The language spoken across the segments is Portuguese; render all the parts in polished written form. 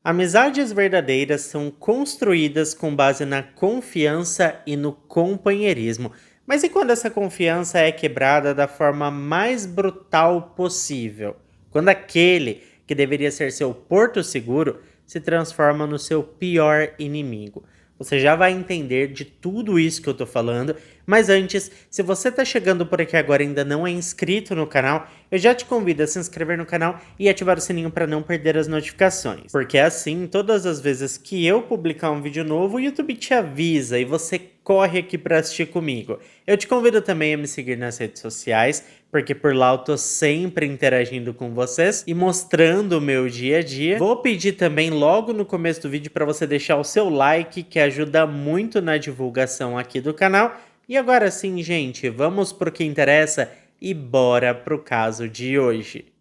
Amizades verdadeiras são construídas com base na confiança e no companheirismo. Mas e quando essa confiança é quebrada da forma mais brutal possível? Quando aquele que deveria ser seu porto seguro se transforma no seu pior inimigo. Você já vai entender de tudo isso que eu tô falando, mas antes, se você tá chegando por aqui agora e ainda não é inscrito no canal, eu já te convido a se inscrever no canal e ativar o sininho para não perder as notificações. Porque assim, todas as vezes que eu publicar um vídeo novo, o YouTube te avisa e você corre aqui para assistir comigo. Eu te convido também a me seguir nas redes sociais, porque por lá eu tô sempre interagindo com vocês e mostrando o meu dia a dia. Vou pedir também logo no começo do vídeo para você deixar o seu like, que ajuda muito na divulgação aqui do canal. E agora sim, gente, vamos pro que interessa e bora pro caso de hoje.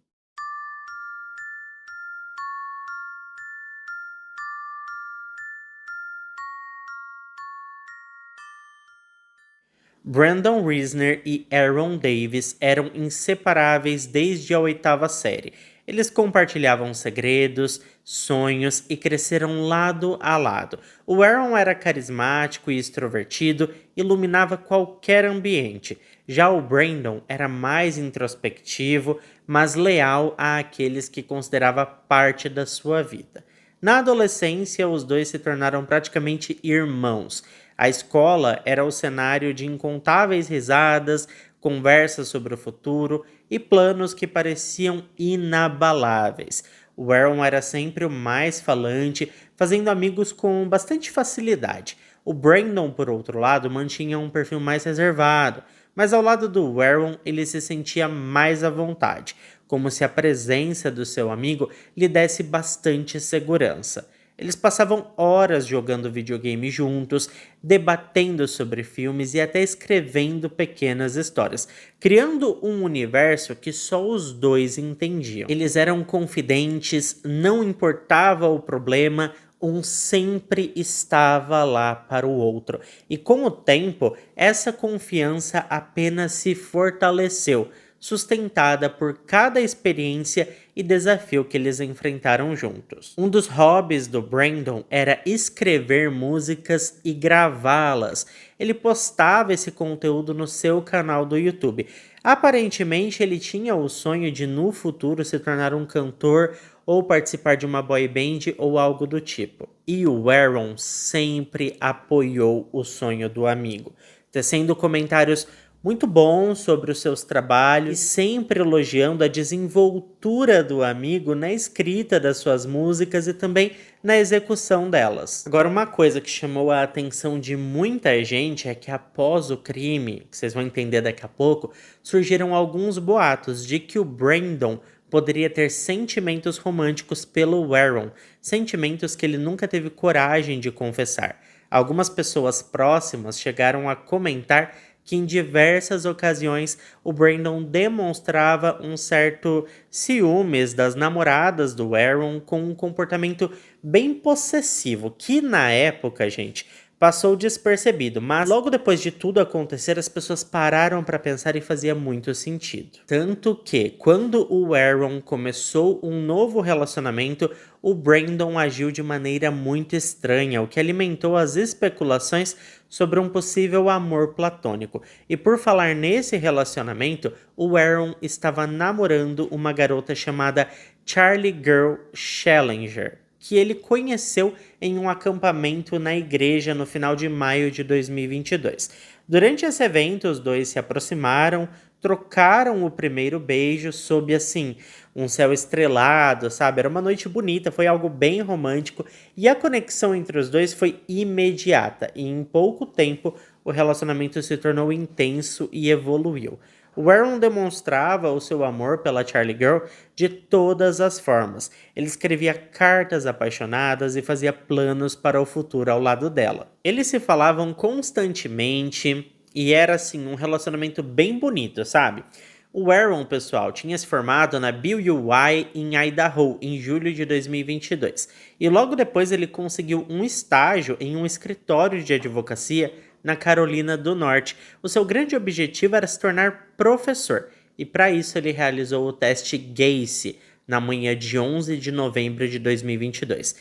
Brandon Reisner e Aaron Davis eram inseparáveis desde a oitava série. Eles compartilhavam segredos, sonhos e cresceram lado a lado. O Aaron era carismático e extrovertido, iluminava qualquer ambiente. Já o Brandon era mais introspectivo, mas leal àqueles que considerava parte da sua vida. Na adolescência, os dois se tornaram praticamente irmãos. A escola era o cenário de incontáveis risadas, conversas sobre o futuro e planos que pareciam inabaláveis. O Aaron era sempre o mais falante, fazendo amigos com bastante facilidade. O Brandon, por outro lado, mantinha um perfil mais reservado, mas ao lado do Aaron ele se sentia mais à vontade, como se a presença do seu amigo lhe desse bastante segurança. Eles passavam horas jogando videogame juntos, debatendo sobre filmes e até escrevendo pequenas histórias, criando um universo que só os dois entendiam. Eles eram confidentes, não importava o problema, um sempre estava lá para o outro. E com o tempo, essa confiança apenas se fortaleceu, sustentada por cada experiência e desafio que eles enfrentaram juntos. Um dos hobbies do Brandon era escrever músicas e gravá-las. Ele postava esse conteúdo no seu canal do YouTube. Aparentemente, ele tinha o sonho de no futuro se tornar um cantor ou participar de uma boy band ou algo do tipo. E o Aaron sempre apoiou o sonho do amigo, tecendo comentários muito bom sobre os seus trabalhos e sempre elogiando a desenvoltura do amigo na escrita das suas músicas e também na execução delas. Agora, uma coisa que chamou a atenção de muita gente é que após o crime, que vocês vão entender daqui a pouco, surgiram alguns boatos de que o Brandon poderia ter sentimentos românticos pelo Aaron, sentimentos que ele nunca teve coragem de confessar. Algumas pessoas próximas chegaram a comentar que em diversas ocasiões o Brandon demonstrava um certo ciúmes das namoradas do Aaron com um comportamento bem possessivo, que na época, gente, passou despercebido, mas logo depois de tudo acontecer, as pessoas pararam para pensar e fazia muito sentido. Tanto que, quando o Aaron começou um novo relacionamento, o Brandon agiu de maneira muito estranha, o que alimentou as especulações sobre um possível amor platônico. E por falar nesse relacionamento, o Aaron estava namorando uma garota chamada Charlie Girl Challenger, que ele conheceu em um acampamento na igreja no final de maio de 2022. Durante esse evento, os dois se aproximaram, trocaram o primeiro beijo sob, assim, um céu estrelado, sabe? Era uma noite bonita, foi algo bem romântico e a conexão entre os dois foi imediata e em pouco tempo o relacionamento se tornou intenso e evoluiu. O Aaron demonstrava o seu amor pela Charlie Girl de todas as formas. Ele escrevia cartas apaixonadas e fazia planos para o futuro ao lado dela. Eles se falavam constantemente e era assim um relacionamento bem bonito, sabe? O Aaron, pessoal, tinha se formado na BYU em Idaho em julho de 2022 e logo depois ele conseguiu um estágio em um escritório de advocacia na Carolina do Norte. O seu grande objetivo era se tornar professor, e para isso ele realizou o teste GACE, na manhã de 11 de novembro de 2022.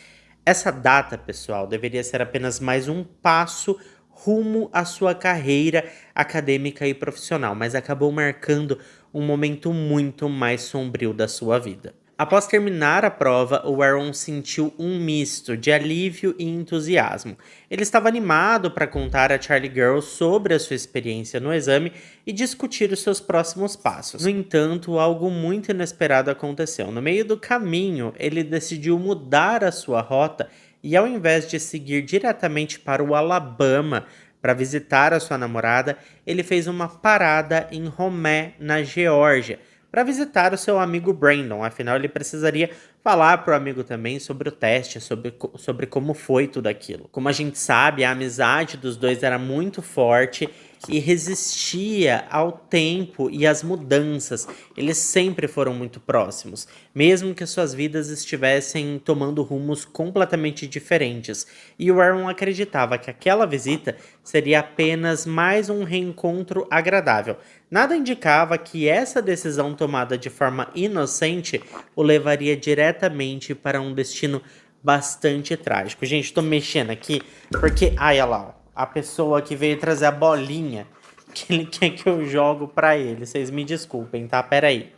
Essa data, pessoal, deveria ser apenas mais um passo rumo à sua carreira acadêmica e profissional, mas acabou marcando um momento muito mais sombrio da sua vida. Após terminar a prova, o Aaron sentiu um misto de alívio e entusiasmo. Ele estava animado para contar a Charlie Girl sobre a sua experiência no exame e discutir os seus próximos passos. No entanto, algo muito inesperado aconteceu. No meio do caminho, ele decidiu mudar a sua rota e, ao invés de seguir diretamente para o Alabama para visitar a sua namorada, ele fez uma parada em Romé, na Geórgia, para visitar o seu amigo Brandon. Afinal, ele precisaria falar para o amigo também sobre o teste, sobre como foi tudo aquilo. Como a gente sabe, a amizade dos dois era muito forte e resistia ao tempo e às mudanças. Eles sempre foram muito próximos, mesmo que suas vidas estivessem tomando rumos completamente diferentes. E o Aaron acreditava que aquela visita seria apenas mais um reencontro agradável. Nada indicava que essa decisão tomada de forma inocente o levaria diretamente para um destino bastante trágico. Gente, tô mexendo aqui porque, ai, olha lá, ó, a pessoa que veio trazer a bolinha que ele quer que eu jogo pra ele. Vocês me desculpem, tá? Pera aí.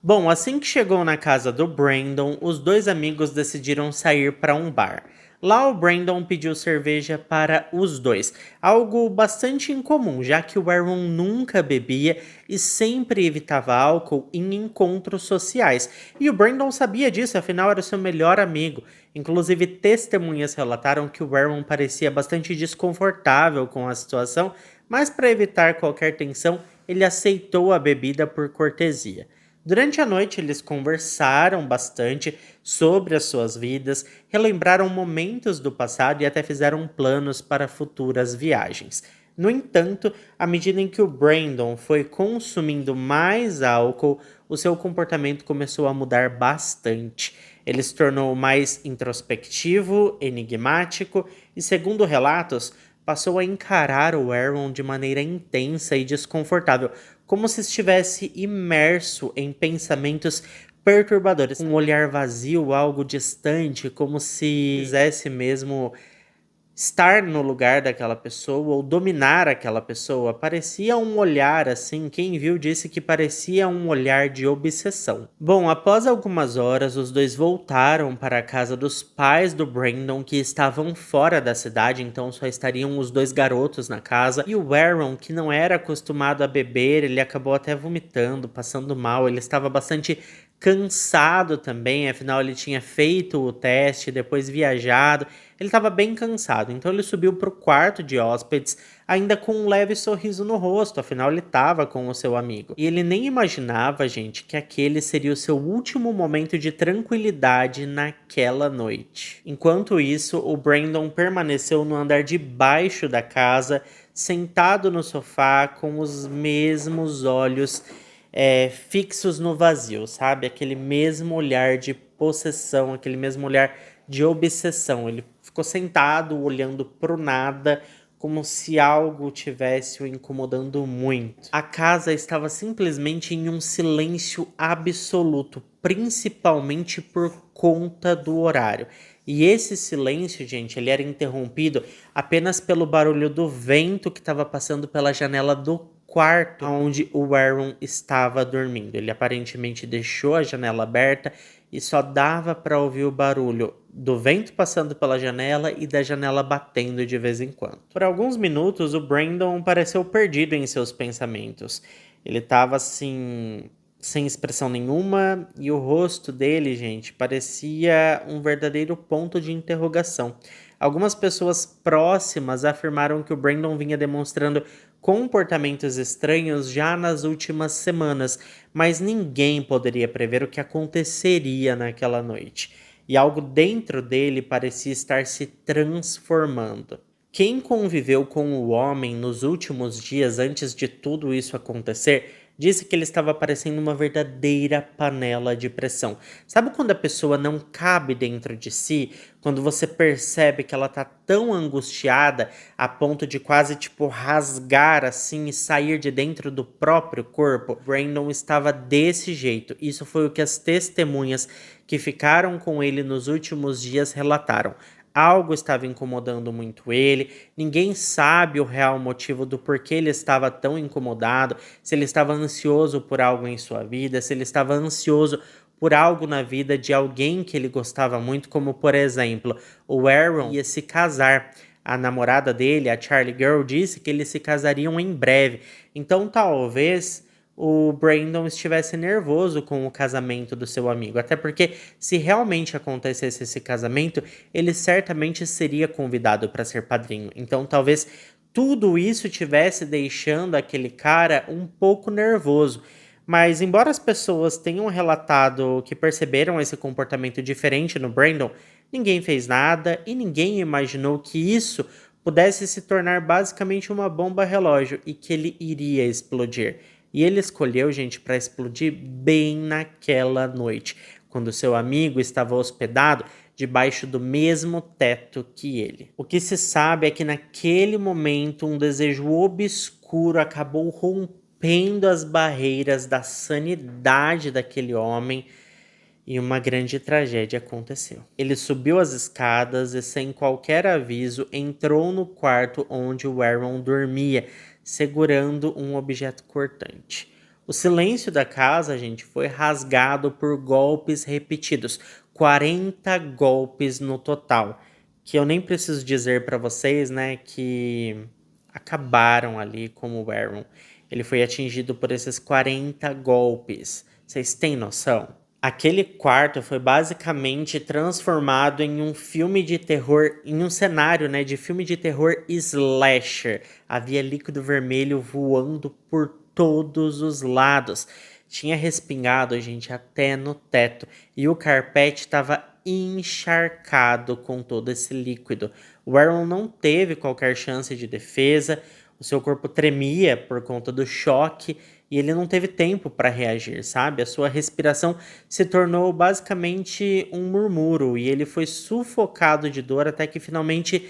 Bom, assim que chegou na casa do Brandon, os dois amigos decidiram sair para um bar. Lá o Brandon pediu cerveja para os dois, algo bastante incomum, já que o Aaron nunca bebia e sempre evitava álcool em encontros sociais. E o Brandon sabia disso, afinal era seu melhor amigo. Inclusive, testemunhas relataram que o Aaron parecia bastante desconfortável com a situação, mas para evitar qualquer tensão, ele aceitou a bebida por cortesia. Durante a noite, eles conversaram bastante sobre as suas vidas, relembraram momentos do passado e até fizeram planos para futuras viagens. No entanto, à medida em que o Brandon foi consumindo mais álcool, o seu comportamento começou a mudar bastante. Ele se tornou mais introspectivo, enigmático e, segundo relatos, passou a encarar o Aaron de maneira intensa e desconfortável, como se estivesse imerso em pensamentos perturbadores, um olhar vazio, algo distante, como se quisesse mesmo estar no lugar daquela pessoa ou dominar aquela pessoa. Parecia um olhar assim, quem viu disse que parecia um olhar de obsessão. Bom, após algumas horas, os dois voltaram para a casa dos pais do Brandon, que estavam fora da cidade, então só estariam os dois garotos na casa. E o Aaron, que não era acostumado a beber, ele acabou até vomitando, passando mal. Ele estava bastante cansado também, afinal ele tinha feito o teste, depois viajado. Ele estava bem cansado, então ele subiu para o quarto de hóspedes, ainda com um leve sorriso no rosto, afinal ele estava com o seu amigo. E ele nem imaginava, gente, que aquele seria o seu último momento de tranquilidade naquela noite. Enquanto isso, o Brandon permaneceu no andar de baixo da casa, sentado no sofá, com os mesmos olhos fixos no vazio, sabe? Aquele mesmo olhar de possessão, aquele mesmo olhar de obsessão. Ele ficou sentado, olhando pro nada, como se algo tivesse o incomodando muito. A casa estava simplesmente em um silêncio absoluto, principalmente por conta do horário. E esse silêncio, gente, ele era interrompido apenas pelo barulho do vento que estava passando pela janela do quarto onde o Aaron estava dormindo. Ele aparentemente deixou a janela aberta e só dava para ouvir o barulho do vento passando pela janela e da janela batendo de vez em quando. Por alguns minutos, o Brandon pareceu perdido em seus pensamentos. Ele estava assim, sem expressão nenhuma, e o rosto dele, gente, parecia um verdadeiro ponto de interrogação. Algumas pessoas próximas afirmaram que o Brandon vinha demonstrando comportamentos estranhos já nas últimas semanas, mas ninguém poderia prever o que aconteceria naquela noite. E algo dentro dele parecia estar se transformando. Quem conviveu com o homem nos últimos dias antes de tudo isso acontecer Disse que ele estava parecendo uma verdadeira panela de pressão. Sabe quando a pessoa não cabe dentro de si? Quando você percebe que ela tá tão angustiada a ponto de quase tipo rasgar assim e sair de dentro do próprio corpo? Brandon estava desse jeito. Isso foi o que as testemunhas que ficaram com ele nos últimos dias relataram. Algo estava incomodando muito ele, ninguém sabe o real motivo do porquê ele estava tão incomodado, se ele estava ansioso por algo em sua vida, se ele estava ansioso por algo na vida de alguém que ele gostava muito, como por exemplo, o Aaron ia se casar. A namorada dele, a Charlie Girl, disse que eles se casariam em breve. Então talvez o Brandon estivesse nervoso com o casamento do seu amigo. Até porque, se realmente acontecesse esse casamento, ele certamente seria convidado para ser padrinho. Então, talvez tudo isso tivesse deixando aquele cara um pouco nervoso. Mas, embora as pessoas tenham relatado que perceberam esse comportamento diferente no Brandon, ninguém fez nada e ninguém imaginou que isso pudesse se tornar basicamente uma bomba relógio e que ele iria explodir. E ele escolheu, gente, para explodir bem naquela noite, quando seu amigo estava hospedado debaixo do mesmo teto que ele. O que se sabe é que naquele momento um desejo obscuro acabou rompendo as barreiras da sanidade daquele homem e uma grande tragédia aconteceu. Ele subiu as escadas e, sem qualquer aviso, entrou no quarto onde o Aaron dormia, segurando um objeto cortante. O silêncio da casa, gente, foi rasgado por golpes repetidos. 40 golpes no total. Que eu nem preciso dizer para vocês, né, que acabaram ali com o Aaron. Ele foi atingido por esses 40 golpes. Vocês têm noção? Aquele quarto foi basicamente transformado em um filme de terror, em um cenário, né, de filme de terror slasher. Havia líquido vermelho voando por todos os lados. Tinha respingado, gente, até no teto. E o carpete estava encharcado com todo esse líquido. O Aaron não teve qualquer chance de defesa. O seu corpo tremia por conta do choque e ele não teve tempo para reagir, sabe? A sua respiração se tornou basicamente um murmúrio e ele foi sufocado de dor até que finalmente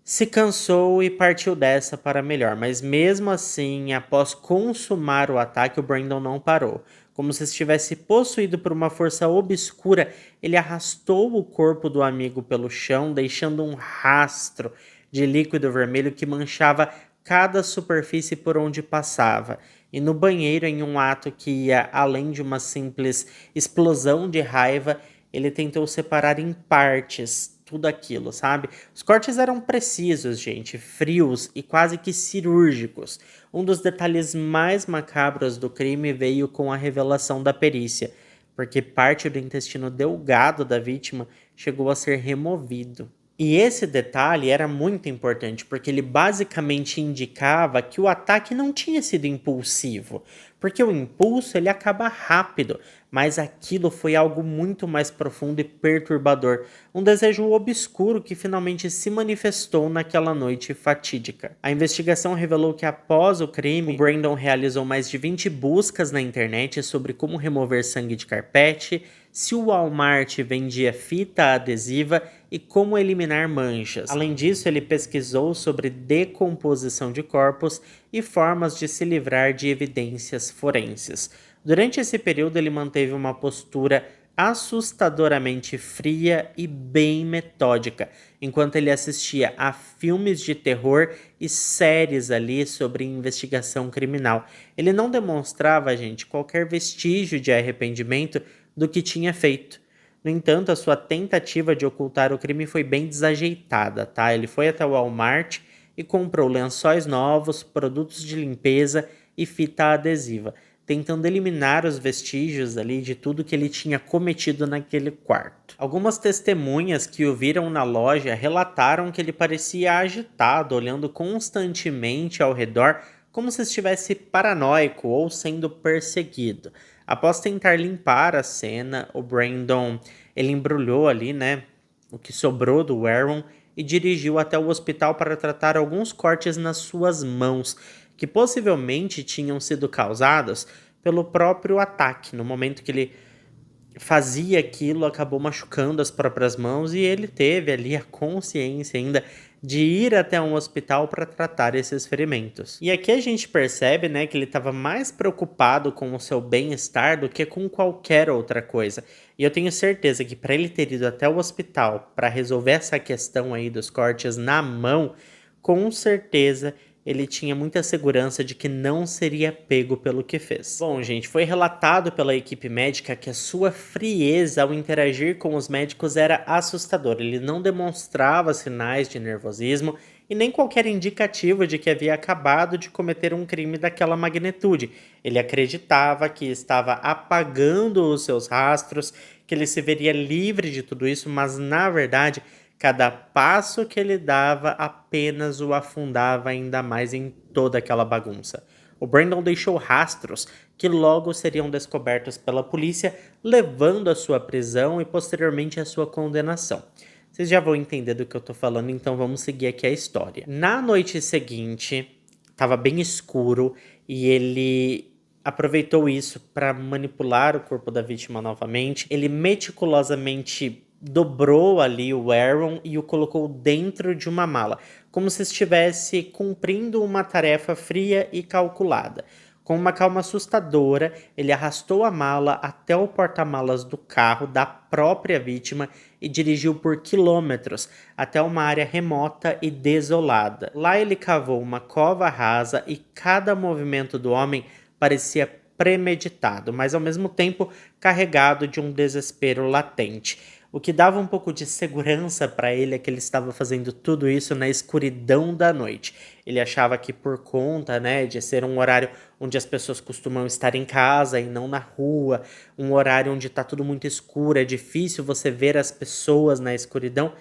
se cansou e partiu dessa para melhor. Mas mesmo assim, após consumar o ataque, o Brandon não parou. Como se estivesse possuído por uma força obscura, ele arrastou o corpo do amigo pelo chão, deixando um rastro de líquido vermelho que manchava cada superfície por onde passava. E no banheiro, em um ato que ia além de uma simples explosão de raiva, ele tentou separar em partes tudo aquilo, sabe? Os cortes eram precisos, gente, frios e quase que cirúrgicos. Um dos detalhes mais macabros do crime veio com a revelação da perícia, porque parte do intestino delgado da vítima chegou a ser removido. E esse detalhe era muito importante, porque ele basicamente indicava que o ataque não tinha sido impulsivo, porque o impulso ele acaba rápido, mas aquilo foi algo muito mais profundo e perturbador, um desejo obscuro que finalmente se manifestou naquela noite fatídica. A investigação revelou que após o crime, o Brandon realizou mais de 20 buscas na internet sobre como remover sangue de carpete, se o Walmart vendia fita adesiva e como eliminar manchas. Além disso, ele pesquisou sobre decomposição de corpos e formas de se livrar de evidências forenses. Durante esse período, ele manteve uma postura assustadoramente fria e bem metódica, enquanto ele assistia a filmes de terror e séries ali sobre investigação criminal. Ele não demonstrava, gente, qualquer vestígio de arrependimento do que tinha feito. No entanto, a sua tentativa de ocultar o crime foi bem desajeitada, tá? Ele foi até o Walmart e comprou lençóis novos, produtos de limpeza e fita adesiva, tentando eliminar os vestígios ali de tudo que ele tinha cometido naquele quarto. Algumas testemunhas que o viram na loja relataram que ele parecia agitado, olhando constantemente ao redor, como se estivesse paranoico ou sendo perseguido. Após tentar limpar a cena, o Brandon ele embrulhou ali, né, o que sobrou do Aaron e dirigiu até o hospital para tratar alguns cortes nas suas mãos, que possivelmente tinham sido causados pelo próprio ataque. No momento que ele fazia aquilo, acabou machucando as próprias mãos e ele teve ali a consciência ainda de ir até um hospital para tratar esses ferimentos. E aqui a gente percebe, né, que ele estava mais preocupado com o seu bem-estar do que com qualquer outra coisa. E eu tenho certeza que para ele ter ido até o hospital para resolver essa questão aí dos cortes na mão, com certeza ele tinha muita segurança de que não seria pego pelo que fez. Bom, gente, foi relatado pela equipe médica que a sua frieza ao interagir com os médicos era assustadora. Ele não demonstrava sinais de nervosismo e nem qualquer indicativo de que havia acabado de cometer um crime daquela magnitude. Ele acreditava que estava apagando os seus rastros, que ele se veria livre de tudo isso, mas na verdade cada passo que ele dava apenas o afundava ainda mais em toda aquela bagunça. O Brandon deixou rastros que logo seriam descobertos pela polícia, levando à sua prisão e posteriormente à sua condenação. Vocês já vão entender do que eu tô falando, então vamos seguir aqui a história. Na noite seguinte, estava bem escuro e ele aproveitou isso para manipular o corpo da vítima novamente. Ele meticulosamente dobrou ali o Aaron e o colocou dentro de uma mala, como se estivesse cumprindo uma tarefa fria e calculada. Com uma calma assustadora, ele arrastou a mala até o porta-malas do carro da própria vítima e dirigiu por quilômetros até uma área remota e desolada. Lá ele cavou uma cova rasa e cada movimento do homem parecia premeditado, mas ao mesmo tempo carregado de um desespero latente. O que dava um pouco de segurança para ele é que ele estava fazendo tudo isso na escuridão da noite. Ele achava que por conta, né, de ser um horário onde as pessoas costumam estar em casa e não na rua, um horário onde está tudo muito escuro, é difícil você ver as pessoas na escuridão,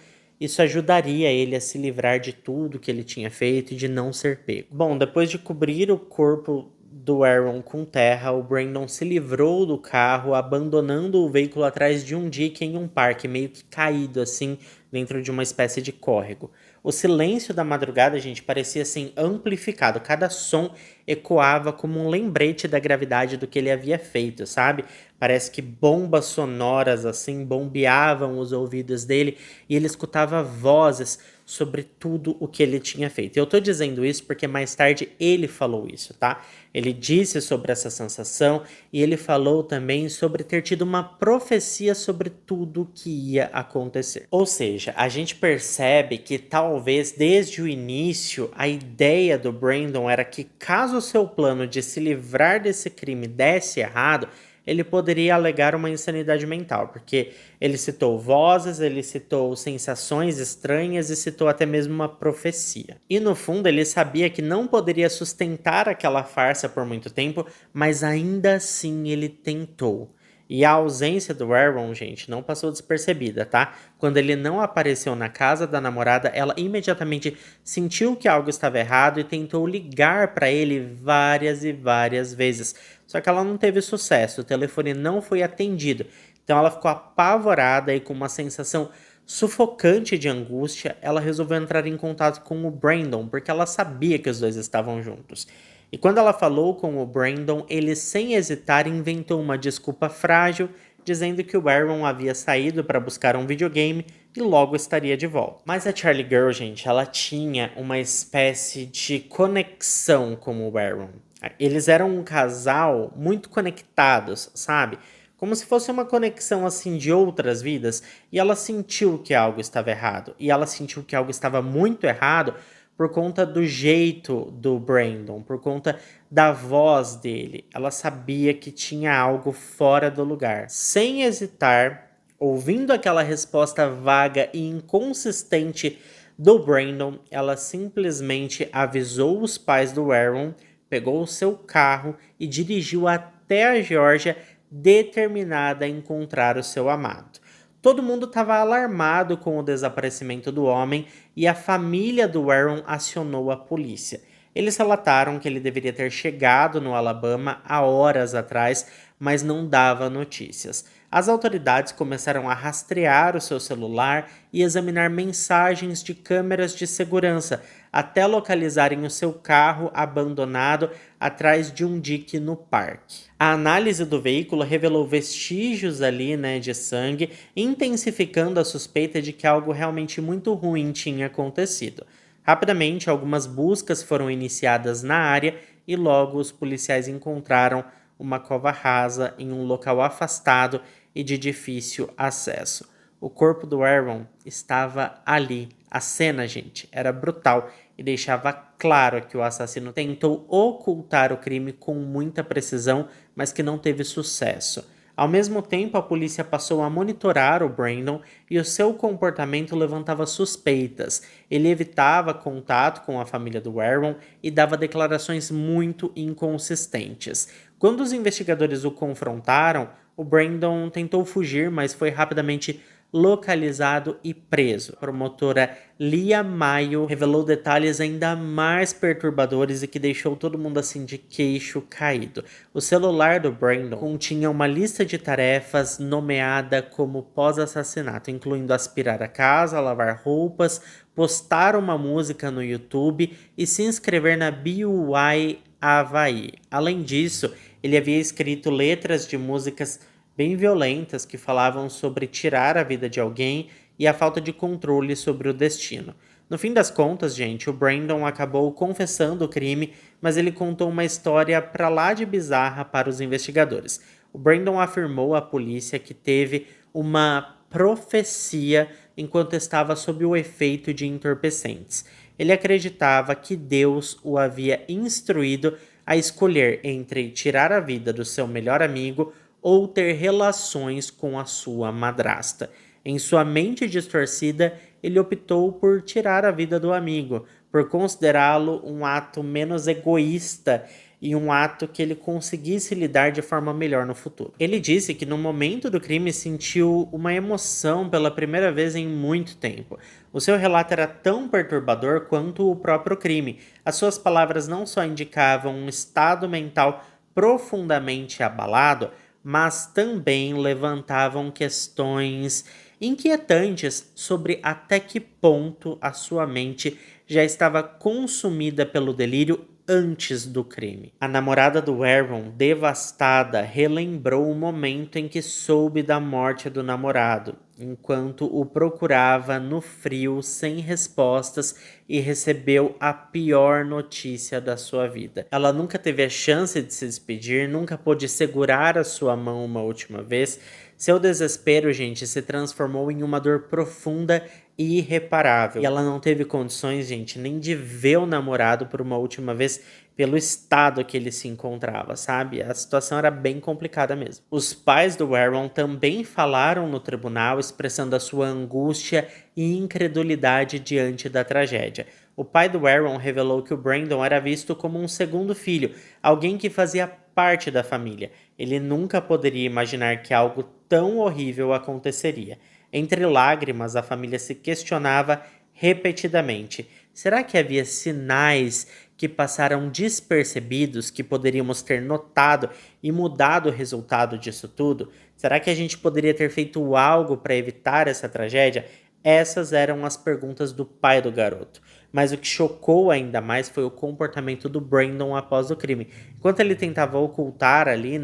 isso ajudaria ele a se livrar de tudo que ele tinha feito e de não ser pego. Bom, depois de cobrir o corpo do Aaron com terra, o Brandon se livrou do carro, abandonando o veículo atrás de um dique em um parque, meio que caído assim, dentro de uma espécie de córrego. O silêncio da madrugada, gente, parecia assim amplificado. Cada som ecoava como um lembrete da gravidade do que ele havia feito, sabe? Parece que bombas sonoras assim bombeavam os ouvidos dele e ele escutava vozes sobre tudo o que ele tinha feito. Eu tô dizendo isso porque mais tarde ele falou isso, tá? Ele disse sobre essa sensação e ele falou também sobre ter tido uma profecia sobre tudo o que ia acontecer. Ou seja, a gente percebe que talvez desde o início a ideia do Brandon era que caso o seu plano de se livrar desse crime desse errado, ele poderia alegar uma insanidade mental, porque ele citou vozes, ele citou sensações estranhas e citou até mesmo uma profecia. E no fundo ele sabia que não poderia sustentar aquela farsa por muito tempo, mas ainda assim ele tentou. E a ausência do Aaron, gente, não passou despercebida, tá? Quando ele não apareceu na casa da namorada, ela imediatamente sentiu que algo estava errado e tentou ligar para ele várias e várias vezes. Só que ela não teve sucesso, o telefone não foi atendido. Então ela ficou apavorada e com uma sensação sufocante de angústia, ela resolveu entrar em contato com o Brandon, porque ela sabia que os dois estavam juntos. E quando ela falou com o Brandon, ele sem hesitar inventou uma desculpa frágil, dizendo que o Aaron havia saído para buscar um videogame e logo estaria de volta. Mas a Charlie Girl, gente, ela tinha uma espécie de conexão com o Aaron. Eles eram um casal muito conectados, sabe? Como se fosse uma conexão assim de outras vidas, e ela sentiu que algo estava errado, e ela sentiu que algo estava muito errado por conta do jeito do Brandon, por conta da voz dele. Ela sabia que tinha algo fora do lugar. Sem hesitar, ouvindo aquela resposta vaga e inconsistente do Brandon, ela simplesmente avisou os pais do Aaron, pegou o seu carro e dirigiu até a Geórgia, determinada a encontrar o seu amado. Todo mundo estava alarmado com o desaparecimento do homem e a família do Aaron acionou a polícia. Eles relataram que ele deveria ter chegado no Alabama há horas atrás, mas não dava notícias. As autoridades começaram a rastrear o seu celular e examinar mensagens de câmeras de segurança até localizarem o seu carro abandonado atrás de um dique no parque. A análise do veículo revelou vestígios ali, de sangue, intensificando a suspeita de que algo realmente muito ruim tinha acontecido. Rapidamente, algumas buscas foram iniciadas na área e logo os policiais encontraram uma cova rasa em um local afastado e de difícil acesso. O corpo do Aaron estava ali. A cena, gente, era brutal e deixava claro que o assassino tentou ocultar o crime com muita precisão, mas que não teve sucesso. Ao mesmo tempo, a polícia passou a monitorar o Brandon e o seu comportamento levantava suspeitas. Ele evitava contato com a família do Aaron e dava declarações muito inconsistentes. Quando os investigadores o confrontaram, o Brandon tentou fugir, mas foi rapidamente localizado e preso. A promotora Lia Maio revelou detalhes ainda mais perturbadores e que deixou todo mundo assim de queixo caído. O celular do Brandon continha uma lista de tarefas nomeada como pós-assassinato, incluindo aspirar a casa, lavar roupas, postar uma música no YouTube e se inscrever na BUI Havaí. Além disso, ele havia escrito letras de músicas bem violentas que falavam sobre tirar a vida de alguém e a falta de controle sobre o destino. No fim das contas, gente, o Brandon acabou confessando o crime, mas ele contou uma história pra lá de bizarra para os investigadores. O Brandon afirmou à polícia que teve uma profecia enquanto estava sob o efeito de entorpecentes. Ele acreditava que Deus o havia instruído a escolher entre tirar a vida do seu melhor amigo ou ter relações com a sua madrasta. Em sua mente distorcida, ele optou por tirar a vida do amigo, por considerá-lo um ato menos egoísta e um ato que ele conseguisse lidar de forma melhor no futuro. Ele disse que no momento do crime sentiu uma emoção pela primeira vez em muito tempo. O seu relato era tão perturbador quanto o próprio crime. As suas palavras não só indicavam um estado mental profundamente abalado, mas também levantavam questões inquietantes sobre até que ponto a sua mente já estava consumida pelo delírio antes do crime. A namorada do Aaron, devastada, relembrou o momento em que soube da morte do namorado, enquanto o procurava no frio sem respostas e recebeu a pior notícia da sua vida. Ela nunca teve a chance de se despedir, nunca pôde segurar a sua mão uma última vez. Seu desespero, gente, se transformou em uma dor profunda e irreparável. E ela não teve condições, gente, nem de ver o namorado por uma última vez pelo estado que ele se encontrava, sabe? A situação era bem complicada mesmo. Os pais do Aaron também falaram no tribunal, expressando a sua angústia e incredulidade diante da tragédia. O pai do Aaron revelou que o Brandon era visto como um segundo filho, alguém que fazia parte da família. Ele nunca poderia imaginar que algo tão horrível aconteceria. Entre lágrimas, a família se questionava repetidamente: será que havia sinais que passaram despercebidos que poderíamos ter notado e mudado o resultado disso tudo? Será que a gente poderia ter feito algo para evitar essa tragédia? Essas eram as perguntas do pai do garoto. Mas o que chocou ainda mais foi o comportamento do Brandon após o crime. Enquanto ele tentava ocultar ali,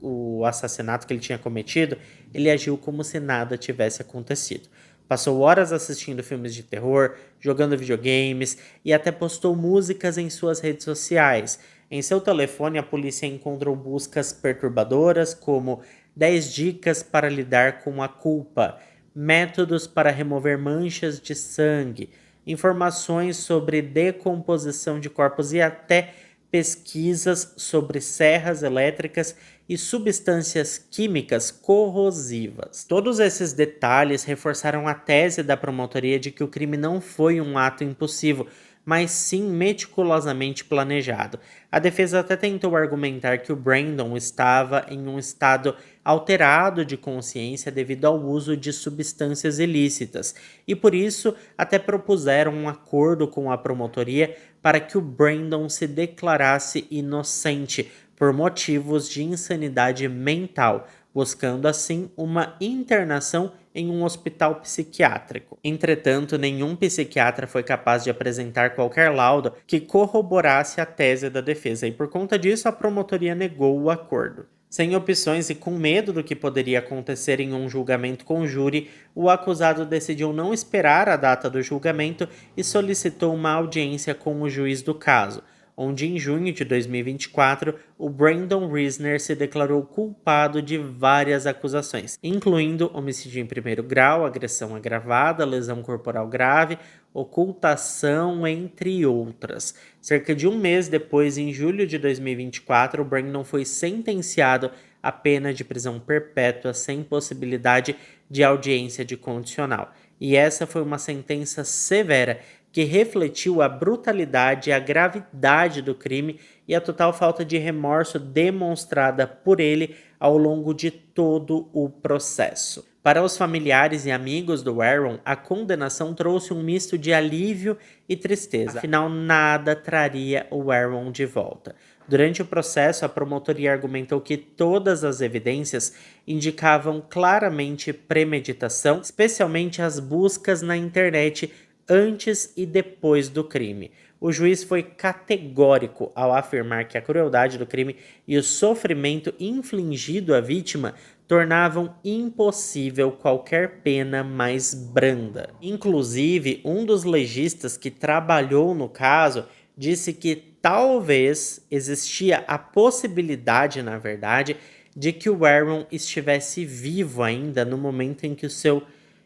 o assassinato que ele tinha cometido, ele agiu como se nada tivesse acontecido. Passou horas assistindo filmes de terror, jogando videogames e até postou músicas em suas redes sociais. Em seu telefone, a polícia encontrou buscas perturbadoras como 10 dicas para lidar com a culpa, métodos para remover manchas de sangue, informações sobre decomposição de corpos e até pesquisas sobre serras elétricas e substâncias químicas corrosivas. Todos esses detalhes reforçaram a tese da promotoria de que o crime não foi um ato impulsivo, mas sim meticulosamente planejado. A defesa até tentou argumentar que o Brandon estava em um estado alterado de consciência devido ao uso de substâncias ilícitas, e por isso até propuseram um acordo com a promotoria para que o Brandon se declarasse inocente por motivos de insanidade mental, buscando assim uma internação em um hospital psiquiátrico. Entretanto, nenhum psiquiatra foi capaz de apresentar qualquer laudo que corroborasse a tese da defesa e por conta disso a promotoria negou o acordo. Sem opções e com medo do que poderia acontecer em um julgamento com júri, o acusado decidiu não esperar a data do julgamento e solicitou uma audiência com o juiz do caso, onde em junho de 2024 o Brandon Reisner se declarou culpado de várias acusações, incluindo homicídio em primeiro grau, agressão agravada, lesão corporal grave, ocultação, entre outras. Cerca de um mês depois, em julho de 2024, o Brandon foi sentenciado a pena de prisão perpétua sem possibilidade de audiência de condicional. E essa foi uma sentença severa que refletiu a brutalidade e a gravidade do crime e a total falta de remorso demonstrada por ele ao longo de todo o processo. Para os familiares e amigos do Aaron, a condenação trouxe um misto de alívio e tristeza, afinal nada traria o Aaron de volta. Durante o processo, a promotoria argumentou que todas as evidências indicavam claramente premeditação, especialmente as buscas na internet antes e depois do crime. O juiz foi categórico ao afirmar que a crueldade do crime e o sofrimento infligido à vítima tornavam impossível qualquer pena mais branda. Inclusive, um dos legistas que trabalhou no caso disse que talvez existia a possibilidade, na verdade, de que o Aaron estivesse vivo ainda no momento em que o seu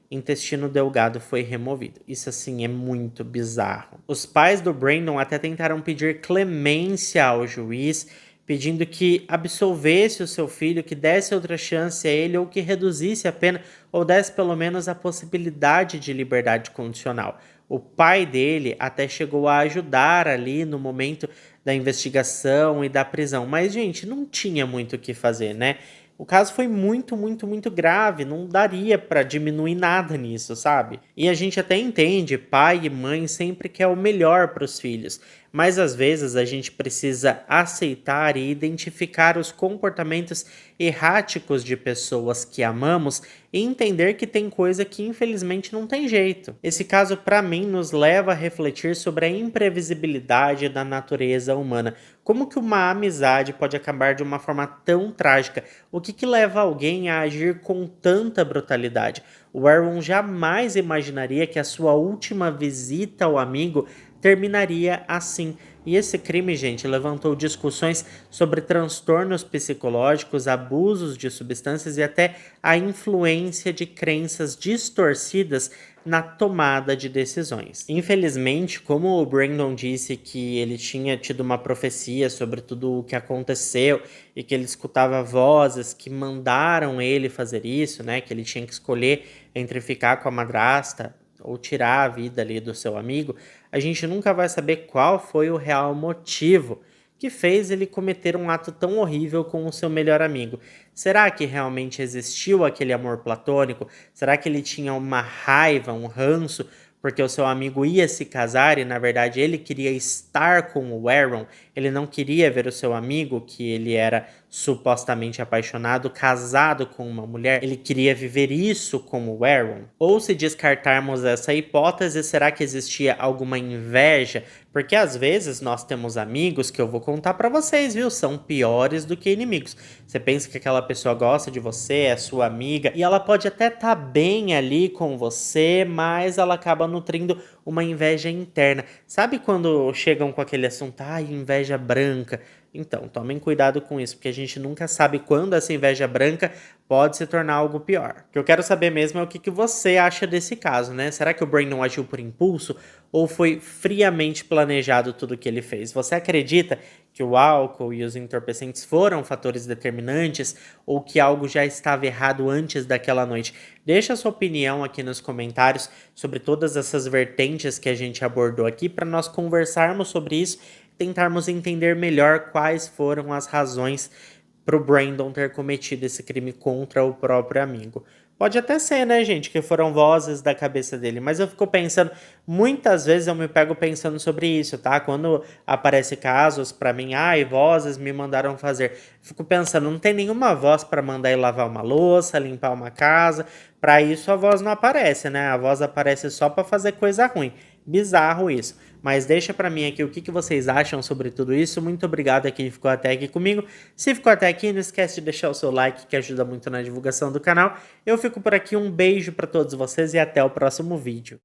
intestino delgado foi removido. Isso assim é muito bizarro. Os pais do Brandon até tentaram pedir clemência ao juiz, pedindo que absolvesse o seu filho, que desse outra chance a ele ou que reduzisse a pena ou desse pelo menos a possibilidade de liberdade condicional. O pai dele até chegou a ajudar ali no momento da investigação e da prisão, mas gente, não tinha muito o que fazer, né? O caso foi muito grave, não daria pra diminuir nada nisso, sabe? E a gente até entende, pai e mãe sempre quer o melhor para os filhos, mas às vezes a gente precisa aceitar e identificar os comportamentos erráticos de pessoas que amamos e entender que tem coisa que infelizmente não tem jeito. Esse caso, para mim, nos leva a refletir sobre a imprevisibilidade da natureza humana. Como que uma amizade pode acabar de uma forma tão trágica? O que leva alguém a agir com tanta brutalidade? O Aaron jamais imaginaria que a sua última visita ao amigo terminaria assim. E esse crime, gente, levantou discussões sobre transtornos psicológicos, abusos de substâncias e até a influência de crenças distorcidas na tomada de decisões. Infelizmente, como o Brandon disse que ele tinha tido uma profecia sobre tudo o que aconteceu e que ele escutava vozes que mandaram ele fazer isso, né, que ele tinha que escolher entre ficar com a madrasta ou tirar a vida ali do seu amigo, a gente nunca vai saber qual foi o real motivo que fez ele cometer um ato tão horrível com o seu melhor amigo. Será que realmente existiu aquele amor platônico? Será que ele tinha uma raiva, um ranço, porque o seu amigo ia se casar e na verdade ele queria estar com o Aaron? Ele não queria ver o seu amigo, que ele era supostamente apaixonado, casado com uma mulher, ele queria viver isso com o Aaron? Ou se descartarmos essa hipótese, será que existia alguma inveja? Porque às vezes nós temos amigos que eu vou contar pra vocês, viu? São piores do que inimigos. Você pensa que aquela pessoa gosta de você, é sua amiga, e ela pode até estar bem ali com você, mas ela acaba nutrindo uma inveja interna. Sabe quando chegam com aquele assunto, inveja branca? Então, tomem cuidado com isso, porque a gente nunca sabe quando essa inveja branca pode se tornar algo pior. O que eu quero saber mesmo é o que você acha desse caso, né? Será que o Brandon agiu por impulso ou foi friamente planejado tudo o que ele fez? Você acredita que o álcool e os entorpecentes foram fatores determinantes ou que algo já estava errado antes daquela noite? Deixa a sua opinião aqui nos comentários sobre todas essas vertentes que a gente abordou aqui para nós conversarmos sobre isso, tentarmos entender melhor quais foram as razões para o Brandon ter cometido esse crime contra o próprio amigo. Pode até ser, né, gente, que foram vozes da cabeça dele, mas eu fico pensando, muitas vezes eu me pego pensando sobre isso, tá? Quando aparece casos pra mim, ai, vozes me mandaram fazer. Fico pensando, não tem nenhuma voz pra mandar ir lavar uma louça, limpar uma casa. Pra isso a voz não aparece, né? A voz aparece só pra fazer coisa ruim. Bizarro isso. Mas deixa pra mim aqui o que vocês acham sobre tudo isso. Muito obrigado a quem ficou até aqui comigo. Se ficou até aqui, não esquece de deixar o seu like, que ajuda muito na divulgação do canal. Eu fico por aqui, um beijo pra todos vocês e até o próximo vídeo.